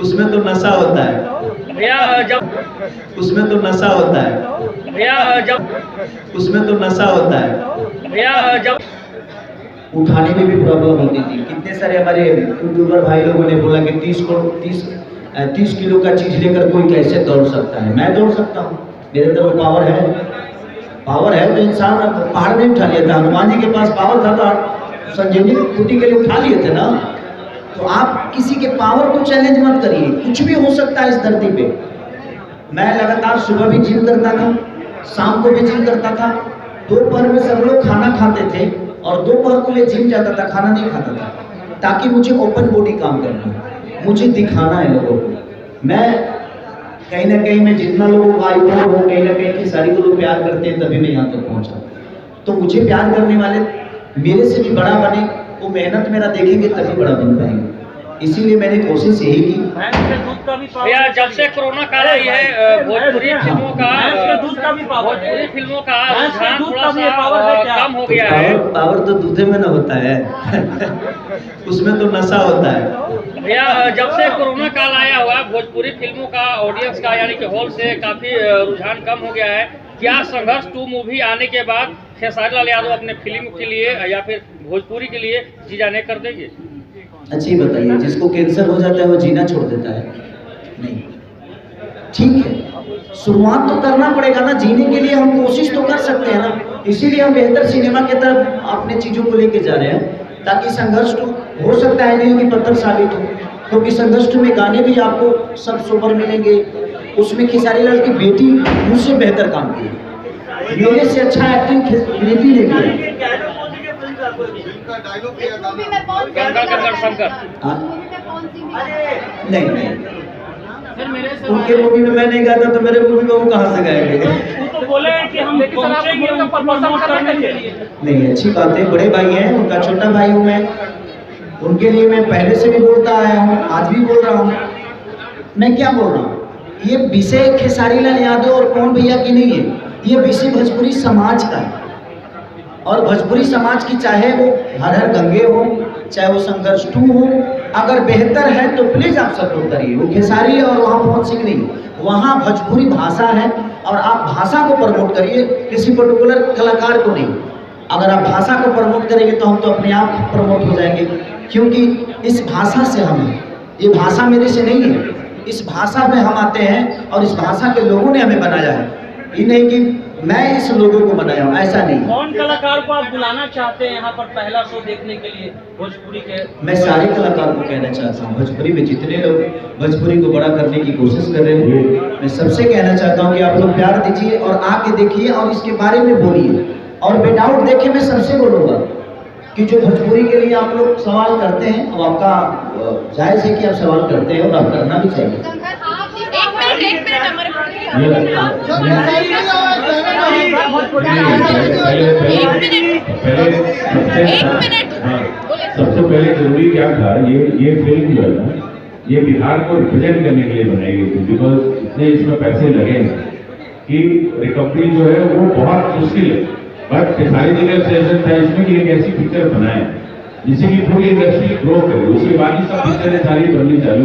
उसमें तो नशा होता है भैया जब उसमें तो नशा होता है भैया जब उसमें तो नशा होता है भैया जब उठाने में भी प्रॉब्लम होती थी। कितने सारे हमारे यूट्यूबर भाई लोगों ने बोला कि 30 किलो का चीज लेकर कोई कैसे दौड़ सकता है। मैं दौड़ सकता हूँ, मेरे अंदर वो पावर है तो इंसान पहाड़ नहीं उठा लिया था। हनुमान जी के पास पावर था तो संजीवनी बूटी के लिए उठा लिए थे ना। तो आप किसी के पावर को चैलेंज मत करिए, कुछ भी हो सकता है इस धरती पे। मैं लगातार सुबह भी जिम करता था, शाम को भी जिम करता था। दोपहर में सब लोग खाना खाते थे और दोपहर को मैं जिम जाता था, खाना नहीं खाता था, ताकि मुझे ओपन बॉडी काम करना है, मुझे दिखाना है लोगों को। मैं कहीं ना कहीं मैं जितना लोगों का आईफोन हो, कहीं ना कहीं की सारी को लोग प्यार करते हैं, तभी मैं यहाँ तक पहुँचा। तो मुझे प्यार करने वाले मेरे से भी बड़ा बने, वो मेहनत मेरा देखेंगे तभी बड़ा बन पाएंगे। इसीलिए मैंने कोशिश यही की। भैया जब से कोरोना काल आई है भोजपुरी फिल्मों का रुझान थोड़ा सा कम हो गया है। पावर तो दूधे में ना होता है उसमें तो नशा होता है। भैया जब से कोरोना काल आया हुआ भोजपुरी फिल्मों का ऑडियंस का यानी कि हॉल से काफी रुझान कम हो गया है। क्या संघर्ष 2 मूवी आने के बाद खेसारी लाल यादव अपने फिल्म के लिए या फिर भोजपुरी के लिए जी जाने कर देंगे? अच्छी बताइए, जिसको कैंसर हो जाता है वो जीना छोड़ देता है? नहीं, ठीक है, शुरुआत तो करना पड़ेगा ना। जीने के लिए हम कोशिश तो कर सकते हैं ना। इसीलिए हम बेहतर सिनेमा की तरफ अपने चीजों को लेके जा रहे हैं, ताकि संघर्ष तो हो सकता है नहीं कि पत्थर साबित हो। क्योंकि संघर्ष में गाने भी आपको सब सुपर मिलेंगे। उसमें खेसारी लाल की बेटी मुझसे बेहतर काम की, मेरे से अच्छा एक्टिंग कृति ने किया। नहीं, उनके मूवी में मैं नहीं गाता तो मेरे मूवी में वो कहाँ से गाएंगे? तो बोले कि हम नहीं, अच्छी बात है, बड़े भाई हैं, उनका छोटा भाई हूँ मैं। उनके लिए मैं पहले से भी बोलता आया हूँ, आज भी बोल रहा हूँ। मैं क्या बोल रहा हूँ, ये विषय खेसारी लाल यादव और कौन भैया की नहीं है, ये विषय भोजपुरी समाज का है। और भोजपुरी समाज की चाहे वो हर हर गंगे हो, चाहे वो संघर्ष 2 हो, अगर बेहतर है तो प्लीज आप सपोर्ट करिए। वो खेसारी और वहाँ पहुँच सिंह नहीं, वहाँ भोजपुरी भाषा है और आप भाषा को प्रमोट करिए, किसी पर्टिकुलर कलाकार को नहीं। अगर आप भाषा को प्रमोट करेंगे तो हम तो अपने आप प्रमोट हो जाएंगे, क्योंकि इस भाषा से हम हैं। ये भाषा मेरे से नहीं है, इस भाषा में हम आते हैं और इस भाषा के लोगों ने हमें बनाया है। ये नहीं कि मैं इस लोगों को बनाया हूँ, ऐसा नहीं। कौन कलाकार को आप बुलाना चाहते हैं यहाँ पर पहला शो देखने के लिए भोजपुरी के? मैं सारे कलाकार को कहना चाहता हूँ, भोजपुरी में जितने लोग भोजपुरी को बड़ा करने की कोशिश कर रहे हैं, मैं सबसे कहना चाहता हूँ कि आप लोग प्यार दीजिए और आके देखिए और इसके बारे में बोलिए। और विदाउट देखे मैं सबसे बोलूँगा कि जो भोजपुरी के लिए आप लोग सवाल करते हैं, और आपका जायज़ है कि आप सवाल करते हैं और आप करना भी चाहिए। सबसे पहले जरूरी क्या था, ये फिल्म जो है ना, ये बिहार को रिप्रेजेंट करने के लिए बनाई गई थी। बिकॉज इतने इसमें पैसे लगे कि रिकवरी जो है वो बहुत मुश्किल है। बट खेसारी जी का सजेशन था इसमें कि एक ऐसी पिक्चर बनाए जिससे कि पूरी इंडस्ट्री ग्रो करे, उसके बाद ही सब पिक्चरें सारी बननी चाहिए।